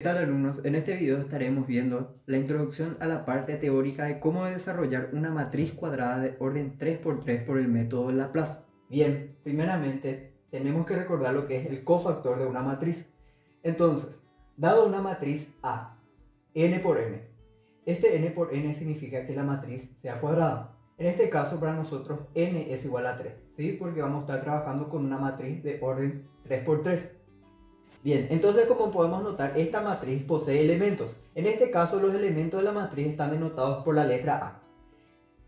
¿Qué tal, alumnos? En este video estaremos viendo la introducción a la parte teórica de cómo desarrollar una matriz cuadrada de orden 3×3 por el método Laplace. Bien, primeramente tenemos que recordar lo que es el cofactor de una matriz. Entonces, dado una matriz A, n por n, este n por n significa que la matriz sea cuadrada. En este caso, para nosotros n es igual a 3, ¿sí? Porque vamos a estar trabajando con una matriz de orden 3×3. Bien, entonces como podemos notar, esta matriz posee elementos. En este caso, los elementos de la matriz están denotados por la letra A.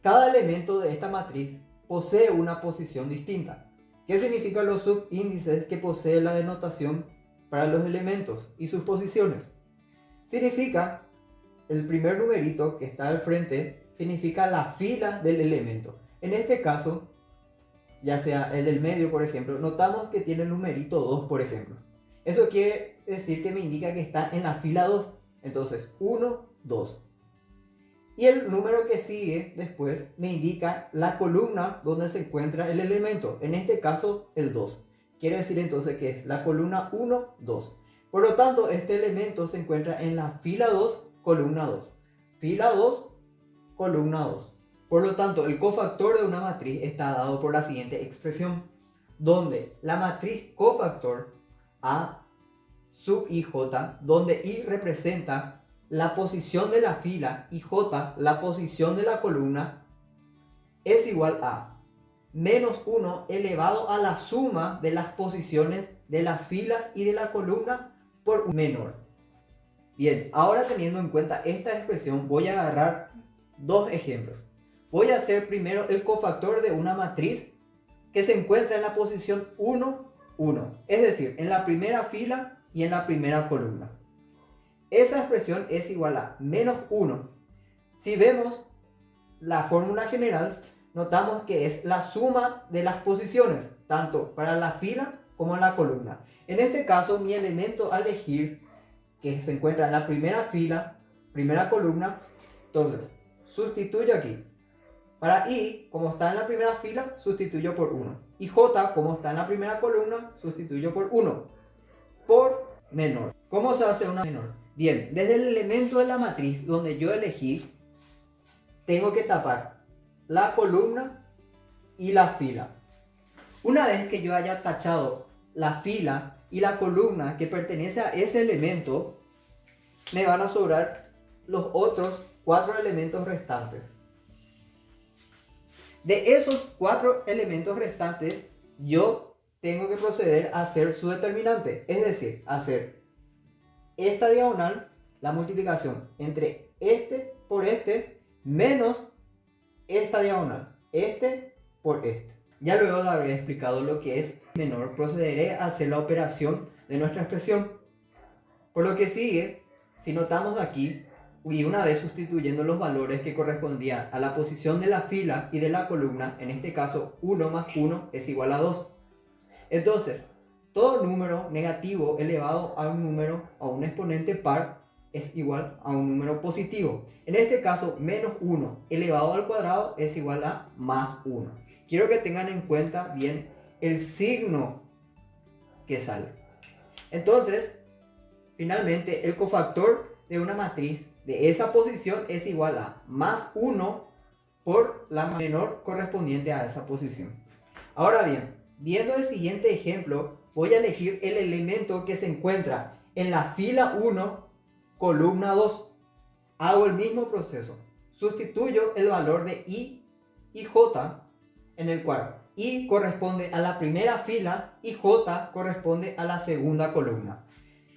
Cada elemento de esta matriz posee una posición distinta. ¿Qué significan los subíndices que posee la denotación para los elementos y sus posiciones? Significa, el primer numerito que está al frente, significa la fila del elemento. En este caso, ya sea el del medio, por ejemplo, notamos que tiene el numerito 2, por ejemplo. Eso quiere decir que me indica que está en la fila 2. Entonces, 1, 2. Y el número que sigue después me indica la columna donde se encuentra el elemento. En este caso, el 2. Quiere decir entonces que es la columna 1, 2. Por lo tanto, este elemento se encuentra en la fila 2, columna 2. Fila 2, columna 2. Por lo tanto, el cofactor de una matriz está dado por la siguiente expresión, donde la matriz cofactor A sub ij, donde I representa la posición de la fila y J la posición de la columna, es igual a menos 1 elevado a la suma de las posiciones de las filas y de la columna por un menor. Bien, ahora teniendo en cuenta esta expresión, voy a agarrar dos ejemplos. Voy a hacer primero el cofactor de una matriz que se encuentra en la posición 1, 1, es decir, en la primera fila y en la primera columna. Esa expresión es igual a menos 1. Si vemos la fórmula general, notamos que es la suma de las posiciones, tanto para la fila como en la columna. En este caso, mi elemento a elegir, que se encuentra en la primera fila, primera columna, entonces sustituyo aquí. Para I, como está en la primera fila, sustituyo por 1. Y J, como está en la primera columna, sustituyo por 1. Por menor. ¿Cómo se hace una menor? Bien, desde el elemento de la matriz donde yo elegí, tengo que tapar la columna y la fila. Una vez que yo haya tachado la fila y la columna que pertenece a ese elemento, me van a sobrar los otros 4 elementos restantes. De esos 4 elementos restantes, yo tengo que proceder a hacer su determinante, es decir, hacer esta diagonal, la multiplicación entre este por este, menos esta diagonal, este por este. Ya luego de haber explicado lo que es menor, procederé a hacer la operación de nuestra expresión. Por lo que sigue, si notamos aquí, y una vez sustituyendo los valores que correspondían a la posición de la fila y de la columna, en este caso 1 más 1 es igual a 2. Entonces, todo número negativo elevado a un número, a un exponente par, es igual a un número positivo. En este caso, menos 1 elevado al cuadrado es igual a más 1. Quiero que tengan en cuenta bien el signo que sale. Entonces, finalmente, el cofactor de una matriz de esa posición es igual a más 1 por la menor correspondiente a esa posición. Ahora bien, viendo el siguiente ejemplo, voy a elegir el elemento que se encuentra en la fila 1, columna 2. Hago el mismo proceso. Sustituyo el valor de I y J, en el cual I corresponde a la primera fila y J corresponde a la segunda columna.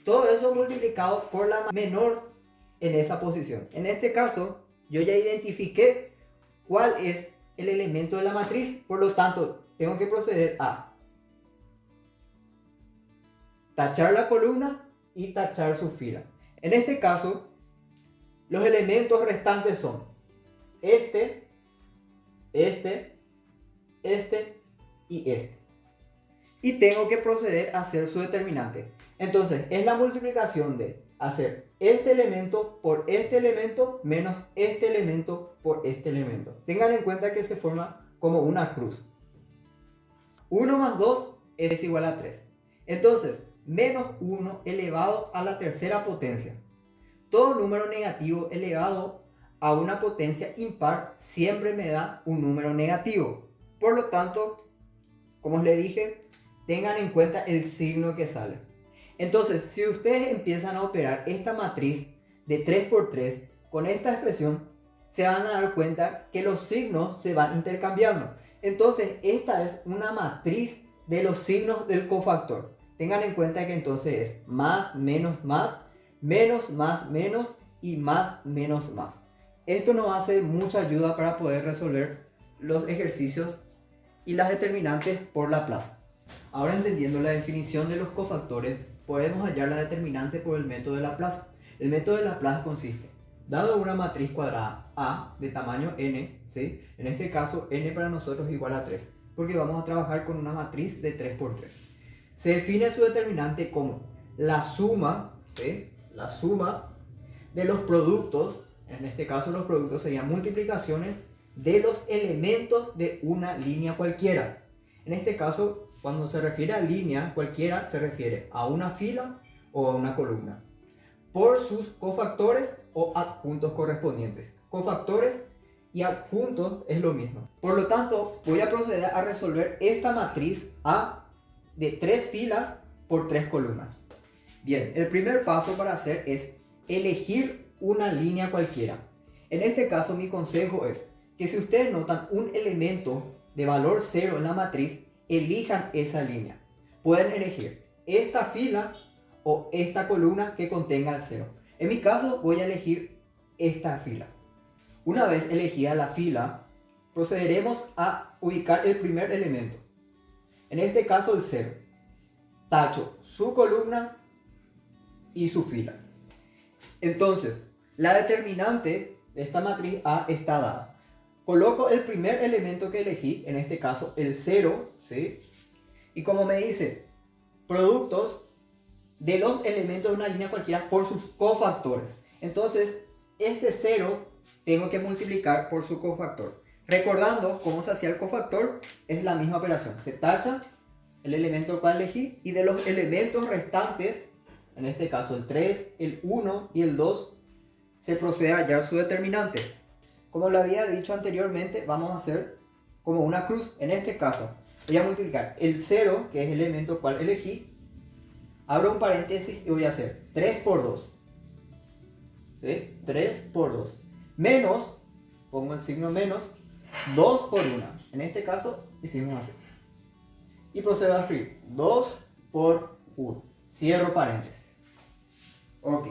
Todo eso multiplicado por la menor en esa posición. En este caso, yo ya identifiqué cuál es el elemento de la matriz, por lo tanto, tengo que proceder a tachar la columna y tachar su fila. En este caso, los elementos restantes son este y este. Y tengo que proceder a hacer su determinante. Entonces, es la multiplicación de hacer este elemento por este elemento menos este elemento por este elemento. Tengan en cuenta que se forma como una cruz. 1 más 2 es igual a 3. Entonces, menos 1 elevado a la tercera potencia. Todo número negativo elevado a una potencia impar siempre me da un número negativo. Por lo tanto, como les dije, tengan en cuenta el signo que sale. Entonces, si ustedes empiezan a operar esta matriz de 3×3 con esta expresión, se van a dar cuenta que los signos se van intercambiando. Entonces, esta es una matriz de los signos del cofactor. Tengan en cuenta que entonces es más, menos, más, menos, más, menos y más, menos, más. Esto nos hace mucha ayuda para poder resolver los ejercicios y las determinantes por Laplace. Ahora, entendiendo la definición de los cofactores, podemos hallar la determinante por el método de Laplace. El método de Laplace consiste, dado una matriz cuadrada A de tamaño n, ¿sí? En este caso n para nosotros es igual a 3, porque vamos a trabajar con una matriz de 3×3. Se define su determinante como la suma, ¿sí? La suma de los productos, en este caso los productos serían multiplicaciones de los elementos de una línea cualquiera. En este caso, cuando se refiere a línea cualquiera, se refiere a una fila o a una columna, por sus cofactores o adjuntos correspondientes. Cofactores y adjuntos es lo mismo. Por lo tanto, voy a proceder a resolver esta matriz A de 3 filas por 3 columnas. Bien, el primer paso para hacer es elegir una línea cualquiera. En este caso, mi consejo es que si ustedes notan un elemento de valor 0 en la matriz, elijan esa línea. Pueden elegir esta fila o esta columna que contenga el 0. En mi caso, voy a elegir esta fila. Una vez elegida la fila, procederemos a ubicar el primer elemento. En este caso, el 0. Tacho su columna y su fila. Entonces, la determinante de esta matriz A está dada. Coloco el primer elemento que elegí, en este caso el 0, ¿sí? Y como me dice, productos de los elementos de una línea cualquiera por sus cofactores. Entonces, este 0 tengo que multiplicar por su cofactor. Recordando cómo se hacía el cofactor, es la misma operación. Se tacha el elemento cual elegí y de los elementos restantes, en este caso el 3, el 1 y el 2, se procede a hallar su determinante. Como lo había dicho anteriormente, vamos a hacer como una cruz. En este caso, voy a multiplicar el 0, que es el elemento cual elegí, abro un paréntesis y voy a hacer 3 por 2. ¿Sí? 3 por 2. Menos, pongo el signo menos, 2 por 1. En este caso, hicimos así. Y procedo a escribir 2 por 1. Cierro paréntesis. Ok.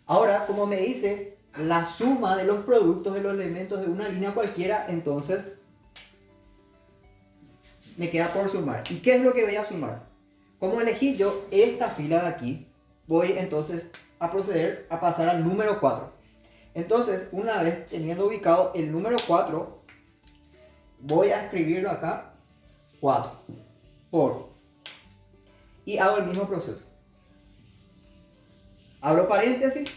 Ahora, como me dice la suma de los productos de los elementos de una línea cualquiera, entonces me queda por sumar. ¿Y qué es lo que voy a sumar? Como elegí yo esta fila de aquí, voy entonces a proceder a pasar al número 4. Entonces, una vez teniendo ubicado el número 4, voy a escribirlo acá, 4 por, y hago el mismo proceso. Abro paréntesis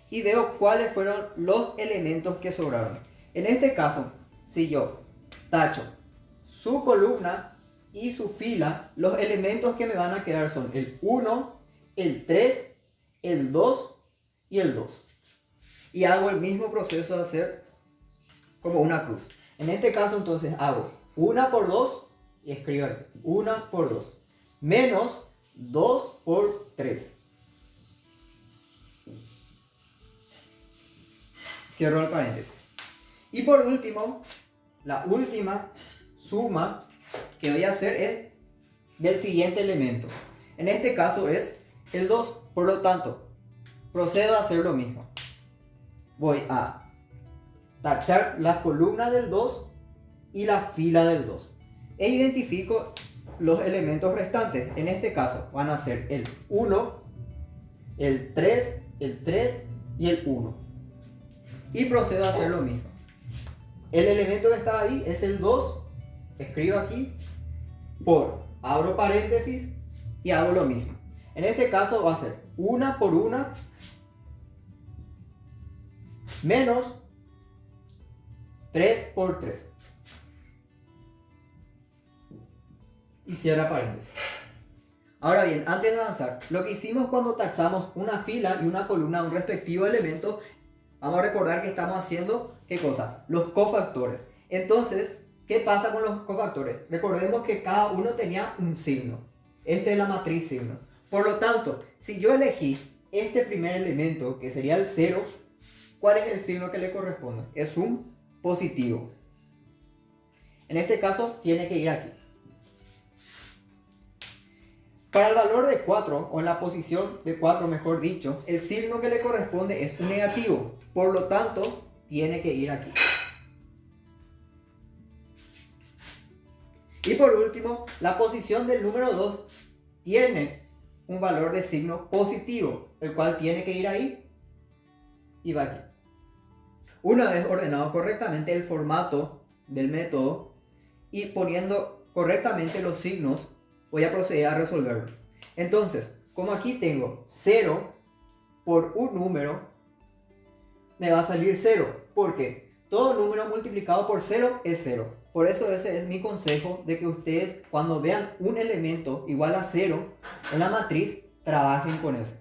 y veo cuáles fueron los elementos que sobraron. En este caso, si yo tacho su columna y su fila, los elementos que me van a quedar son el 1, el 3, el 2 y el 2. Y hago el mismo proceso de hacer como una cruz. En este caso, entonces, hago 1 por 2 y escribo aquí 1 por 2 menos 2 por 3. Cierro el paréntesis. Y por último, la última suma que voy a hacer es del siguiente elemento. En este caso es el 2. Por lo tanto, procedo a hacer lo mismo. Voy a tachar la columna del 2 y la fila del 2. E identifico los elementos restantes. En este caso van a ser el 1, el 3 y el 1. Y procedo a hacer lo mismo. El elemento que estaba ahí es el 2. Escribo aquí por, abro paréntesis y hago lo mismo. En este caso va a ser 1 por 1 menos 3 por 3. Y cierra paréntesis. Ahora bien, antes de avanzar, lo que hicimos cuando tachamos una fila y una columna de un respectivo elemento, vamos a recordar que estamos haciendo, ¿qué cosa? Los cofactores. Entonces, ¿qué pasa con los cofactores? Recordemos que cada uno tenía un signo. Esta es la matriz signo. Por lo tanto, si yo elegí este primer elemento, que sería el 0, ¿cuál es el signo que le corresponde? Es un positivo. En este caso, tiene que ir aquí. Para el valor de 4, o en la posición de 4 mejor dicho, el signo que le corresponde es un negativo. Por lo tanto, tiene que ir aquí. Y por último, la posición del número 2 tiene un valor de signo positivo, el cual tiene que ir ahí y va aquí. Una vez ordenado correctamente el formato del método y poniendo correctamente los signos, voy a proceder a resolverlo. Entonces, como aquí tengo 0 por un número, me va a salir 0. Porque todo número multiplicado por 0 es 0. Por eso ese es mi consejo de que ustedes cuando vean un elemento igual a 0 en la matriz, trabajen con ese.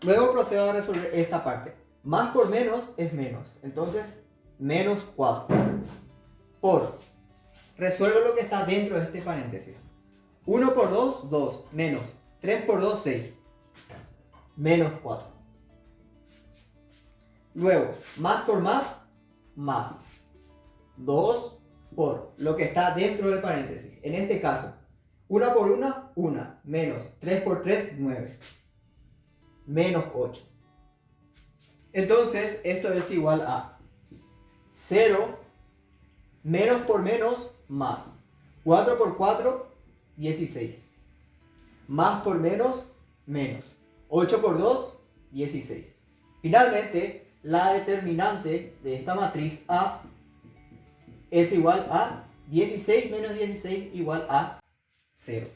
Luego procedo a resolver esta parte. Más por menos es menos. Entonces, menos 4. Por. Resuelvo lo que está dentro de este paréntesis. 1 por 2, 2. Menos. 3 por 2, 6. Menos 4. Luego, más por más, más. 2 por lo que está dentro del paréntesis. En este caso, 1 por 1, 1. Menos. 3 por 3, 9. Menos 8. Entonces, esto es igual a 0, menos por menos, más. 4 por 4, 16. Más por menos, menos. 8 por 2, 16. Finalmente, la determinante de esta matriz A es igual a 16 menos 16 igual a 0.